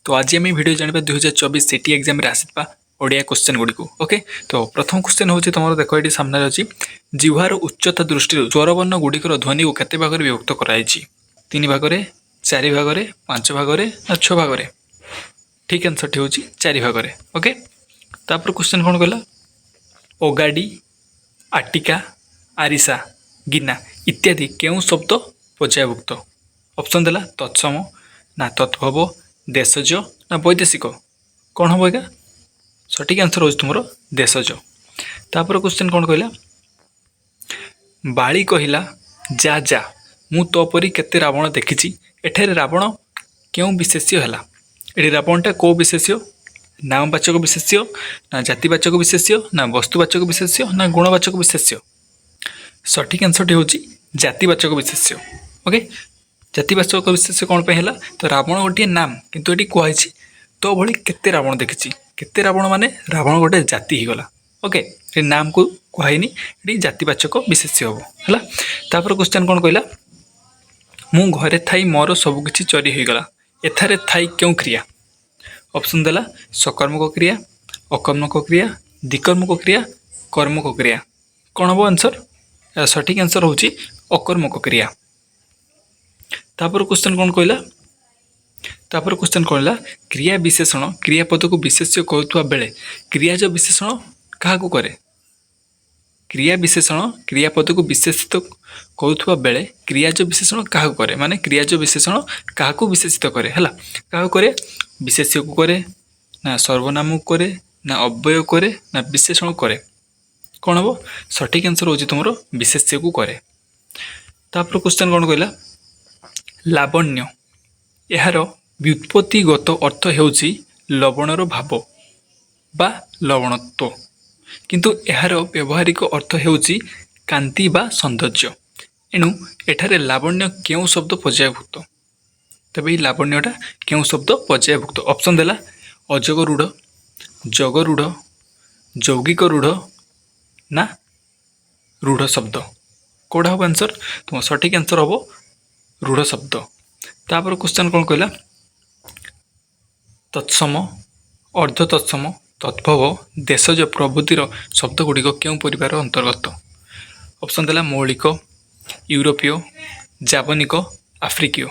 तो आज आम भिडियो जाना 2024 सिटी एग्जाम आसवा ओडिया क्वेश्चन गुड़ी ओके। तो प्रथम क्वेश्चन हूँ तुम देख ये सामने अच्छी जिह्वार उच्चता दृष्टि स्वरवर्ण गुड़िकर ध्वनि को केते भाग विभक्त कराई 3 भाग 4 भाग 5 भाग 6 भाग। ठीक आंसर टी हूँ 4 भाग ओके। तापर क्वेश्चन कौन कहला ओगाड़ी आटिका आरिसा गिना इत्यादि केउं शब्द पर्यायभुक्त। ऑप्शन देला तत्सम ना तत्भव देशज ना वैदेशिक कौन हम एका सठिक आंसर हो तुम देशज। तापर क्वेश्चन कौन कहला बाली कहला जा जा मु तो परी केते रावण देखी एठारे रावण क्यों विशेष्य है ये रावणटा कौ विशेष्य नामवाचक विशेष्य ना जातिवाचक विशेष्य ना वस्तुवाचक विशेष्य ना गुणवाचक विशेष्य। सठिक आंसर हूँ जातिवाचक विशेष्य ओके। जातिवाचक विशेष्य कौन पे है तो रावण गोटे नाम किंतु ये कहुई तो भली केते रावण देखी केते रावण माने रावण गोटे जाति हो गला ओके। ये नाम को कहनी ये जातिवाचक विशेष्य हम है। तापर क्वेश्चन कौन कहला मु घरे थाई मोर सबकि चोरी हो गला एथारे थाई क्यों क्रिया। ऑप्शन देला सकर्मक क्रिया अकर्मक क्रिया द्विकर्मक क्रिया कर्मक क्रिया कौन हम आंसर सठिक आंसर हूँ अकर्मक क्रिया। तापर क्वेश्चन कौन कहला क्रिया विशेषण क्रियापद को विशेष्य करुवा बेले क्रियाज विशेषण क्या करे। क्रिया विशेषण क्रियापद को विशेषित करुवा बेले क्रियाज विशेषण क्या करे माने क्रियाज विशेषण क्या विशेषित करे है क्या करे विशेष्य को करे ना सर्वनाम को करे ना अव्यय करे ना विशेषण करे कौन हम सठिक आंसर हूँ तुम विशेष्य को करे। तापर क्वेश्चन कौन कहला लावण्य यार व्युत्पत्तिगत अर्थ हेउछि लवणर भाव बा लवणत्व किंतु यार व्यवहारिक अर्थ हेउछि कांति बा सौंदर्य। एणु एठारे लावण्य केउं शब्द पर्यायभुक्त तबे ये लावण्यटा केउं शब्द पर्यायभुक्त। ऑप्शन देला अजगरूढ़ जगरूढ़ यौगिक रूढ़ ना रूढ़ शब्द कौटा हम आंसर तुम सठिक आंसर हम रूढ़ शब्द। तापर क्वेश्चन कौन कहला तत्सम अर्ध तत्सम तद्भव देशज प्रभृतिर शब्द गुड़िक क्यों परिवार अंतर्गत। ऑप्शन देला मौलिक यूरोपीय जावनिक आफ्रिकीय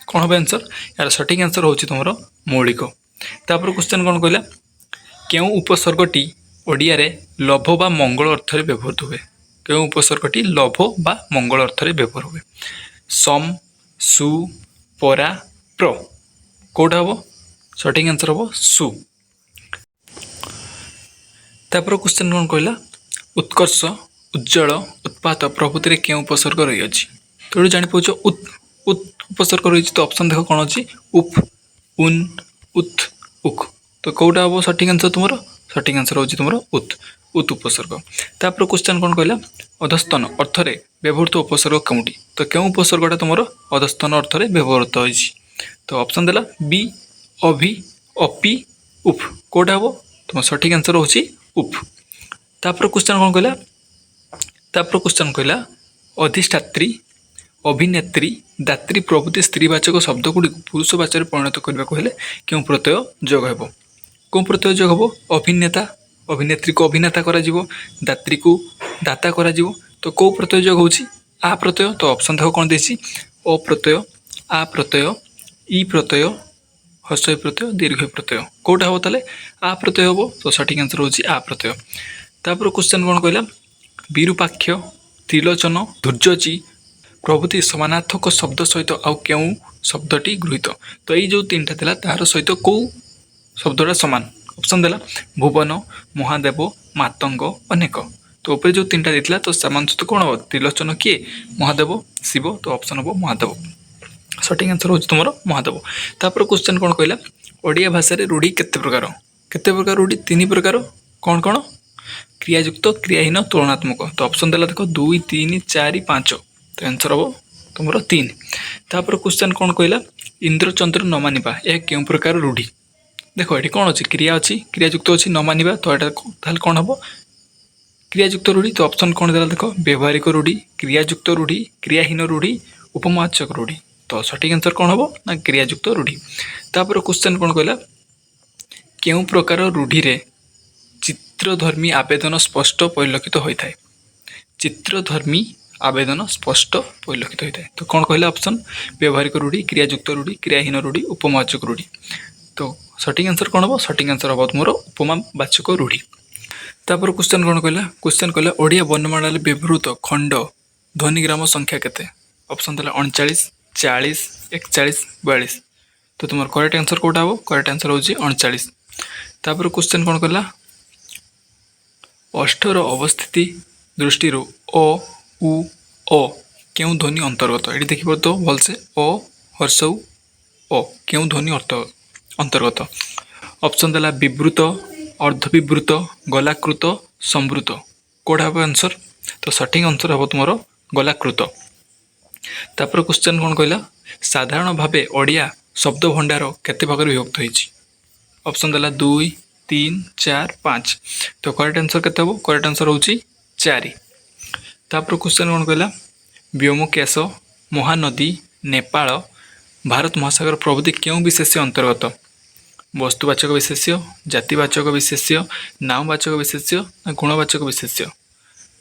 कौन हम आंसर यार सठिक आंसर हूँ तुम मौलिक। तापर क्वेश्चन कौन कहला क्यों उपसर्गटी ओडिया रे लोभ बा मंगल अर्थ रे व्यवहृत हुए क्यों उपसर्गटी लोभ बा मंगल अर्थ रे व्यवहार हुए सम सु परा प्र कौटा हम सठिक आंसर हम सु। तापर क्वेश्चन कौन कहला उत्कर्ष उज्जवल उत्पात प्रभृति क्यों उपसर्ग रही अछि तो जापाच उपसर्ग रही तो ऑप्शन देख कौन अच्छी उप उन उत उख तो कौटा हम सठिक आंसर तुम सठिक आंसर हूँ तुम उत उपसर्ग। तापर क्वेश्चन कौन कहला अधस्तन अर्थरे व्यवहृत उपसर्ग केउटी तो क्यों उपसर्गटा तुम अधस्तन अर्थरे व्यवहृत होइछि तो ऑप्शन देला बी अभि अपि उफ कौटा हम तुम सठिक आंसर हूँ उफ। तापर क्वेश्चन कहला अधिष्ठात्री अभिनेत्री दात्री प्रभृति स्त्रीवाचक शब्द गुड़ी पुरुषवाचक परिणत करने को हेले क्यों प्रत्यय जोग हेबो कौन प्रत्यय जोग हेबो अभिनेता अभिनेत्री को अभिनेता करा जीवो दात्री को दाता करा जीवो तो कौ प्रत्यय जोग होछि आ प्रत्यय तो ऑप्शन देखो कौन देछि अ प्रत्यय आ प्रत्यय ई प्रत्यय हस्व प्रत्यय दीर्घ प्रत्यय कौटा हम ताले आ प्रत्यय हम तो सठिक आंसर होछि आ प्रत्यय। तापर क्वेश्चन कौन कहला विरूपाक्ष त्रिलोचन धुर्जची प्रभृति समानार्थक शब्द सहित आउ क्यों शब्दटी गृहीत तो ये जो 3टा थिला तार सहित कौ शब्दटा समान। ऑप्शन देला भुवन महादेव मातंग अनेक तो ऊपर जो 3टा देथिला तो समान सहित कौन हम त्रिलोचन किए महादेव शिव तो ऑप्शन हम महादेव सठिक आंसर हूँ तुम महादेव। तापर क्वेश्चन कौन कहला ओडिया भाषा रे रूढ़ी केते प्रकार रूढ़ी 3 प्रकार कौन कौन क्रियायुक्त क्रियाहीन तुलनात्मक तो ऑप्शन देला देख 2 3 4 5 तो आंसर हम तुम 3। तापर क्वेश्चन कौन कहला इंद्रचंद्र न मानिबा यह क्यों प्रकार रूढ़ी देख ये कौन अच्छी क्रिया अच्छी क्रियायुक्त अच्छी न मानिबा तो यहाँ कौन हम क्रियायुक्त रूढ़ी तो ऑप्शन कौन देला देख व्यवहारिक रूढ़ी क्रियायुक्त रूढ़ी क्रियाहीन रूढ़ी उपमावाचक रूढ़ी ତ ସଠିକ୍ ଆନ୍ସର୍ କ'ଣ ହେବ ନା କ୍ରିୟାଯୁକ୍ତ ରୂଢ଼ି। ତାପରେ କ୍ୱେଶ୍ଚନ୍ କ'ଣ କହିଲା, କେଉଁ ପ୍ରକାର ରୂଢ଼ିରେ ଚିତ୍ରଧର୍ମୀ ଆବେଦନ ସ୍ପଷ୍ଟ ପରିଲକ୍ଷିତ ହୋଇଥାଏ? ଚିତ୍ରଧର୍ମୀ ଆବେଦନ ସ୍ପଷ୍ଟ ପରିଲକ୍ଷିତ ହୋଇଥାଏ। ତ କ'ଣ କହିଲା ଅପସନ୍? ବ୍ୟବହାରିକ ରୂଢ଼ି, କ୍ରିୟାଯୁକ୍ତ ରୂଢ଼ି, କ୍ରିୟାହୀନ ରୂଢ଼ି, ଉପମାବାଚକ ରୂଢ଼ି। ତ ସଠିକ୍ ଆନ୍ସର୍ କ'ଣ ହେବ? ସଠିକ୍ ଆନ୍ସର୍ ହେବ ତୁମର ଉପମାବାଚକ ରୂଢ଼ି। ତାପରେ କ୍ୱେଶ୍ଚନ୍ କ'ଣ କହିଲା? କ୍ୱେଶ୍ଚନ୍ କହିଲା ଓଡ଼ିଆ ବର୍ଣ୍ଣମାଳାରେ ବ୍ୟବହୃତ ଖଣ୍ଡ ଧ୍ୱନିଗ୍ରାମ ସଂଖ୍ୟା କେତେ? ଅପସନ୍ ଥିଲା 39, 40, 41, 42। ତ ତୁମର କରେକ୍ଟ ଆନ୍ସର୍ କେଉଁଟା ହେବ? କରେକ୍ଟ ଆନ୍ସର୍ ହେଉଛି 39। ତାପରେ କ୍ୱେଶ୍ଚନ୍ କ'ଣ କହିଲା? ଅଷ୍ଟର ଅବସ୍ଥିତି ଦୃଷ୍ଟିରୁ ଅ, ଉ, ଅ କେଉଁ ଧ୍ୱନି ଅନ୍ତର୍ଗତ? ଏଠି ଦେଖିପାରୁଥିବ ଭଲସେ, ଅ ହର୍ଷଉ ଅ କେଉଁ ଧ୍ୱନି ଅନ୍ତର୍ଗତ? ଅପସନ୍ ଦେଲା ବିବୃତ, ଅର୍ଦ୍ଧବିବୃତ, ଗଲାକୃତ, ସମ୍ବୃତ। କେଉଁଟା ହେବ ଆନ୍ସର୍? ତ ସଠିକ୍ ଆନ୍ସର୍ ହେବ ତୁମର ଗଲାକୃତ। ତାପରେ କ୍ୱେଶ୍ଚନ୍ କ'ଣ କହିଲା? ସାଧାରଣ ଭାବେ ଓଡ଼ିଆ ଶବ୍ଦ ଭଣ୍ଡାର କେତେ ଭାଗରେ ବିଭକ୍ତ ହୋଇଛି? ଅପସନ୍ ଦେଲା 2, 3, 4, 5। ତ କରେକ୍ଟ ଆନ୍ସର୍ କେତେ ହେବ? କରେକ୍ଟ ଆନ୍ସର୍ ହେଉଛି 4। ତାପରେ କ୍ୱେଶ୍ଚନ୍ କ'ଣ କହିଲା? ବ୍ୟୋମକେଶ, ମହାନଦୀ, ନେପାଳ, ଭାରତ ମହାସାଗର ପ୍ରଭୃତି କେଉଁ ବିଶେଷ୍ୟ ଅନ୍ତର୍ଗତ? ବସ୍ତୁବାଚକ ବିଶେଷ୍ୟ, ଜାତିବାଚକ ବିଶେଷ୍ୟ, ନାମବାଚକ ବିଶେଷ୍ୟ ନା ଗୁଣବାଚକ ବିଶେଷ୍ୟ?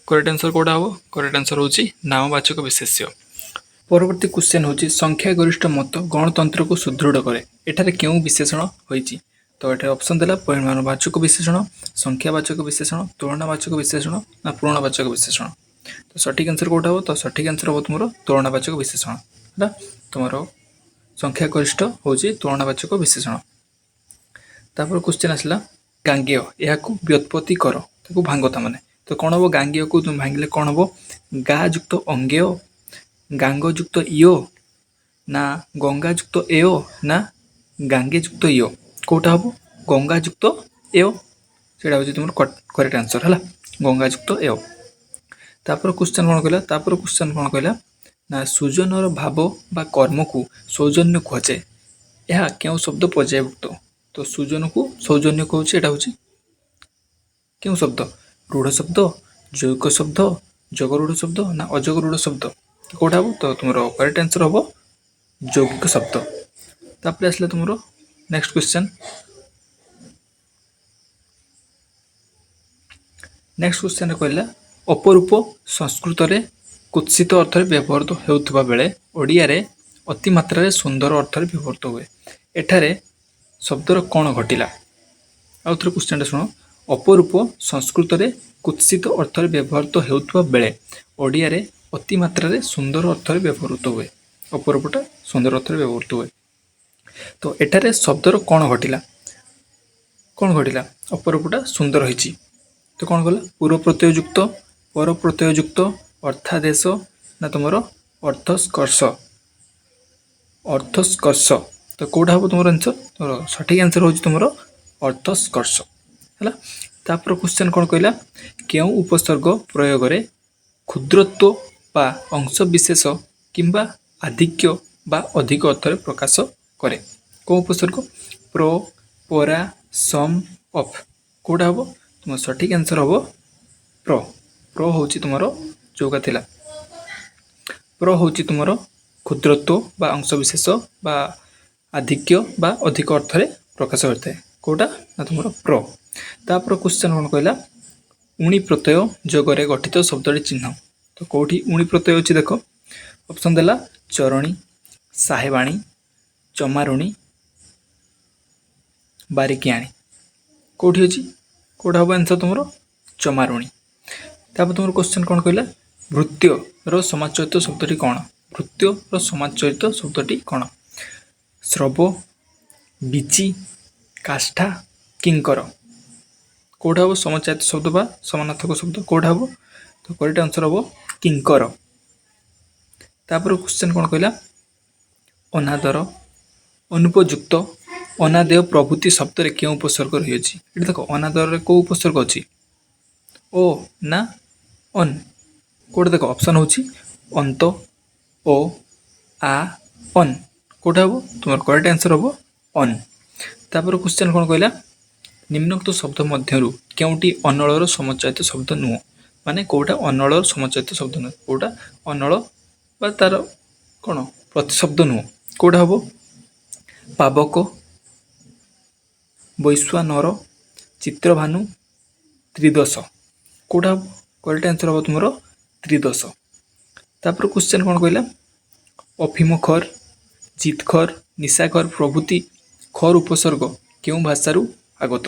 କରେକ୍ଟ ଆନ୍ସର୍ କେଉଁଟା ହେବ? କରେକ୍ଟ ଆନ୍ସର୍ ହେଉଛି ନାମବାଚକ ବିଶେଷ୍ୟ। ପରବର୍ତ୍ତୀ କ୍ୱେଶ୍ଚନ୍ ହେଉଛି ସଂଖ୍ୟାଗରିଷ୍ଠ ମତ ଗଣତନ୍ତ୍ରକୁ ସୁଦୃଢ଼ କରେ। ଏଠାରେ କେଉଁ ବିଶେଷଣ ହୋଇଛି? ତ ଏଠାରେ ଅପସନ୍ ଦେଲା ପରିମାଣବାଚକ ବିଶେଷଣ, ସଂଖ୍ୟାବାଚକ ବିଶେଷଣ, ତୁଳନାବାଚକ ବିଶେଷଣ ନା ପୂରଣବାଚକ ବିଶେଷଣ। ତ ସଠିକ୍ ଆନ୍ସର୍ କେଉଁଟା ହେବ? ତ ସଠିକ୍ ଆନ୍ସର୍ ହେବ ତୁମର ତୁଳନାବାଚକ ବିଶେଷଣ। ହେଲା, ତୁମର ସଂଖ୍ୟାଗରିଷ୍ଠ ହେଉଛି ତୁଳନାବାଚକ ବିଶେଷଣ। ତାପରେ କ୍ୱେଶ୍ଚନ୍ ଆସିଲା ଗାଙ୍ଗେୟ, ଏହାକୁ ବ୍ୟୁତ୍ପତ୍ତି କର, ତାକୁ ଭାଙ୍ଗ। ତାମାନେ ତ କ'ଣ ହେବ? ଗାଙ୍ଗେୟକୁ তুমি ଭାଙ୍ଗିଲେ କ'ଣ ହେବ? ଗା ଯୁକ୍ତ ଅଙ୍ଗେୟ, ଗାଙ୍ଗ ଯୁକ୍ତ ଇୟ ନା ଗଙ୍ଗା ଯୁକ୍ତ ଏୟ ନା ଗାଙ୍ଗେ ଯୁକ୍ତ ଇୟ? କେଉଁଟା ହେବ? ଗଙ୍ଗା ଯୁକ୍ତ ଏୟ। ସେଇଟା ହେଉଛି ତୁମର କରେକ୍ଟ ଆନ୍ସର୍। ହେଲା, ଗଙ୍ଗା ଯୁକ୍ତ ଏୟ। ତାପରେ କ୍ୱେଶ୍ଚନ୍ କ'ଣ କହିଲା? ତାପରେ କ୍ୱେଶ୍ଚନ୍ କ'ଣ କହିଲା ନା ସୁଜନର ଭାବ ବା କର୍ମକୁ ସୌଜନ୍ୟ କୁହାଯାଏ। ଏହା କେଉଁ ଶବ୍ଦ ପର୍ଯ୍ୟାୟଭୁକ୍ତ? ତ ସୁଜନକୁ ସୌଜନ୍ୟ କହୁଛି, ଏଇଟା ହେଉଛି କେଉଁ ଶବ୍ଦ? ରୂଢ଼ ଶବ୍ଦ, ଯୌଗିକ ଶବ୍ଦ, ଯୋଗରୂଢ଼ ଶବ୍ଦ ନା ଅଯୋଗରୂଢ଼ ଶବ୍ଦ? କେଉଁଟା ହେବ? ତ ତୁମର କରେକ୍ଟ ଆନ୍ସର୍ ହେବ ଯୌଗିକ ଶବ୍ଦ। ତାପରେ ଆସିଲା ତୁମର ନେକ୍ସଟ କ୍ୱେଶ୍ଚନ୍। ନେକ୍ସଟ କ୍ୱେଶ୍ଚନ୍ରେ କହିଲା ଅପରୂପ ସଂସ୍କୃତରେ କୁତ୍ସିତ ଅର୍ଥରେ ବ୍ୟବହୃତ ହେଉଥିବା ବେଳେ ଓଡ଼ିଆରେ ଅତିମାତ୍ରାରେ ସୁନ୍ଦର ଅର୍ଥରେ ବ୍ୟବହୃତ ହୁଏ। ଏଠାରେ ଶବ୍ଦର କ'ଣ ଘଟିଲା? ଆଉ ଥରେ କ୍ୱେଶ୍ଚନ୍ଟା ଶୁଣ। ଅପରୂପ ସଂସ୍କୃତରେ କୁତ୍ସିତ ଅର୍ଥରେ ବ୍ୟବହୃତ ହେଉଥିବା ବେଳେ ଓଡ଼ିଆରେ ଅତିମାତ୍ରାରେ ସୁନ୍ଦର ଅର୍ଥରେ ବ୍ୟବହୃତ ହୁଏ। ଅପରୂପଟା ସୁନ୍ଦର ଅର୍ଥରେ ବ୍ୟବହୃତ ହୁଏ। ତ ଏଠାରେ ଶବ୍ଦର କ'ଣ ଘଟିଲା? କ'ଣ ଘଟିଲା? ଅପରୂପଟା ସୁନ୍ଦର ହେଇଛି। ତ କ'ଣ କଲା? ପୂର୍ବ ପ୍ରତ୍ୟୟ ଯୁକ୍ତ, ପର ପ୍ରତ୍ୟୟ ଯୁକ୍ତ, ଅର୍ଥାଦେଶ ନା ତୁମର ଅର୍ଥସ୍କର୍ଷ? ଅର୍ଥସ୍କର୍ଷ। ତ କେଉଁଟା ହେବ ତୁମର ଆନ୍ସର୍? ତୁମର ସଠିକ୍ ଆନ୍ସର୍ ହେଉଛି ତୁମର ଅର୍ଥସ୍କର୍ଷ। ହେଲା, ତାପରେ କ୍ୱେଶ୍ଚନ୍ କ'ଣ କହିଲା? କେଉଁ ଉପସର୍ଗ ପ୍ରୟୋଗରେ କ୍ଷୁଦ୍ରତ୍ୱ ବା ଅଂଶବିଶେଷ କିମ୍ବା ଆଧିକ୍ୟ ବା ଅଧିକ ଅର୍ଥରେ ପ୍ରକାଶ କରେ? କେଉଁ ଉପସର୍ଗ? ପ୍ର, ପରା, ସମ୍, ଅଫ୍। କେଉଁଟା ହେବ? ତୁମର ସଠିକ୍ ଆନ୍ସର୍ ହେବ ପ୍ର। ପ୍ର ହେଉଛି ତୁମର ଯେଉଁଟା ଥିଲା, ପ୍ର ହେଉଛି ତୁମର କ୍ଷୁଦ୍ରତ୍ୱ ବା ଅଂଶବିଶେଷ ବା ଆଧିକ୍ୟ ବା ଅଧିକ ଅର୍ଥରେ ପ୍ରକାଶ କରିଥାଏ। କେଉଁଟା? ନା ତୁମର ପ୍ର। ତାପରେ କ୍ୱେଶ୍ଚନ୍ କ'ଣ କହିଲା? ଉଣି ପ୍ରତ୍ୟୟ ଯୋଗରେ ଗଠିତ ଶବ୍ଦଟି ଚିହ୍ନ। ତ କେଉଁଠି ଉଣି ପ୍ରତ୍ୟୟ ଅଛି? ଦେଖ, ଅପସନ୍ ଦେଲା ଚରଣୀ, ସାହେବାଣୀ, ଚମାରୁଣୀ, ବାରିକିଆଣୀ। କେଉଁଠି ଅଛି? କେଉଁଟା ହେବ ଆନ୍ସର୍ ତୁମର? ଚମାରୁଣୀ। ତାପରେ ତୁମର କ୍ୱେଶ୍ଚନ୍ କ'ଣ କହିଲା? ଭୃତ୍ୟର ସମାଜଚରିତ ଶବ୍ଦଟି କ'ଣ? ଭୃତ୍ୟର ସମାଜଚରିତ ଶବ୍ଦଟି କ'ଣ? ଶ୍ରବ, ବିଚି, କାଷ୍ଠା, କିଙ୍କର। କେଉଁଟା ହେବ ସମାଜଚାରିତ ଶବ୍ଦ ବା ସମାନାର୍ଥକ ଶବ୍ଦ? କେଉଁଟା ହେବ? ତ କରେକ୍ଟ ଆନ୍ସର୍ ହେବ କିଙ୍କର। ତାପରେ କ୍ୱେଶ୍ଚନ୍ କ'ଣ କହିଲା? ଅନାଦର, ଅନୁପଯୁକ୍ତ, ଅନାଦେୟ ପ୍ରଭୃତି ଶବ୍ଦରେ କେଉଁ ଉପସର୍ଗ ରହିଅଛି? ଏଠି ଦେଖ, ଅନାଦରରେ କେଉଁ ଉପସର୍ଗ ଅଛି? ଓ ନା ଅନ୍? କେଉଁଟା ଦେଖ, ଅପସନ୍ ହେଉଛି ଅନ୍ତ, ଓ, ଆ, ଅନ୍। କେଉଁଟା ହେବ? ତୁମର କରେକ୍ଟ ଆନ୍ସର୍ ହେବ ଅନ୍। ତାପରେ କ୍ୱେଶ୍ଚନ୍ କ'ଣ କହିଲା? ନିମ୍ନୋକ୍ତ ଶବ୍ଦ ମଧ୍ୟରୁ କେଉଁଟି ଅନଳର ସମଚାଳିତ ଶବ୍ଦ ନୁହଁ? ମାନେ କେଉଁଟା ଅନଳର ସମଚାଳିତ ଶବ୍ଦ ନୁହଁ? କେଉଁଟା ଅନଳ ବା ତାର କ'ଣ ପ୍ରତିଶବ୍ଦ ନୁହଁ। କେଉଁଟା ହେବ? ପାବକ, ବୈଶ୍ୱାନର, ଚିତ୍ରଭାନୁ, ତ୍ରିଦଶ। କେଉଁଟା ହେବ? କରେକ୍ଟ ଆନ୍ସର୍ ହେବ ତୁମର ତ୍ରିଦଶ। ତାପରେ କ୍ୱେଶ୍ଚନ୍ କ'ଣ କହିଲା? ଅଫିମ ଖର, ଜିତଖର, ନିଶାଖର ପ୍ରଭୃତି ଖର ଉପସର୍ଗ କେଉଁ ଭାଷାରୁ ଆଗତ?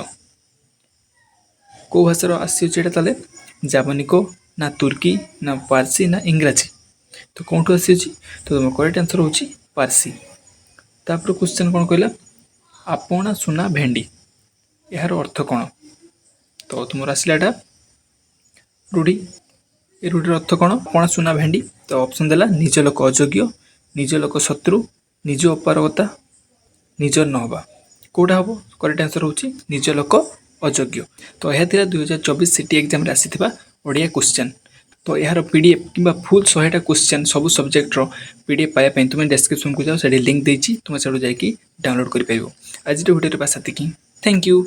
କେଉଁ ଭାଷାର ଆସିଅଛି ଏଇଟା ତାହେଲେ? ଜାବନିକ, ନା ତୁର୍କୀ, ନା ପାର୍ସୀ, ନା ଇଂରାଜୀ? ତ କେଉଁଠୁ ଆସିଅଛି? ତ ତୁମ କରେକ୍ଟ ଆନ୍ସର୍ ହେଉଛି ପାର୍ସୀ। ତାପରେ କ୍ୱେଶ୍ଚନ୍ କ'ଣ କହିଲା? ଆପଣା ସୁନା ଭେଣ୍ଡି, ଏହାର ଅର୍ଥ କ'ଣ? ତ ତୁମର ଆସିଲା ଏଇଟା ରୂଢ଼ି। ଏ ରୂଢ଼ିର ଅର୍ଥ କ'ଣ? ଆପଣା ସୁନା ଭେଣ୍ଡି। ତ ଅପସନ୍ ଦେଲା ନିଜ ଲୋକ ଅଯୋଗ୍ୟ, ନିଜ ଲୋକ ଶତ୍ରୁ, ନିଜ ଅପାରଗତା, ନିଜର ନ ହେବା। କେଉଁଟା ହେବ? କରେକ୍ଟ ଆନ୍ସର୍ ହେଉଛି ନିଜ ଲୋକ ଅଯୋଗ୍ୟ। ତ ଏହା ଥିଲା 2024 ସିଟି ଏକ୍ଜାମ୍ରେ ଆସିଥିବା ଓଡ଼ିଆ କ୍ୱେଶ୍ଚନ୍। ତ ଏହାର PDF କିମ୍ବା ଫୁଲ୍ 100ଟା କ୍ୱେଶ୍ଚନ୍ ସବୁ ସବଜେକ୍ଟର PDF ପାଇବା ପାଇଁ ତୁମେ ଡେସ୍କ୍ରିପ୍ସନ୍କୁ ଯାଅ, ସେଠି ଲିଙ୍କ୍ ଦେଇଛି, ତୁମେ ସେଠୁ ଯାଇକି ଡାଉନଲୋଡ଼ କରିପାରିବ। ଆଜିର ଭିଡ଼ିଓରେ ବାସ୍ ସେତିକି। Thank you.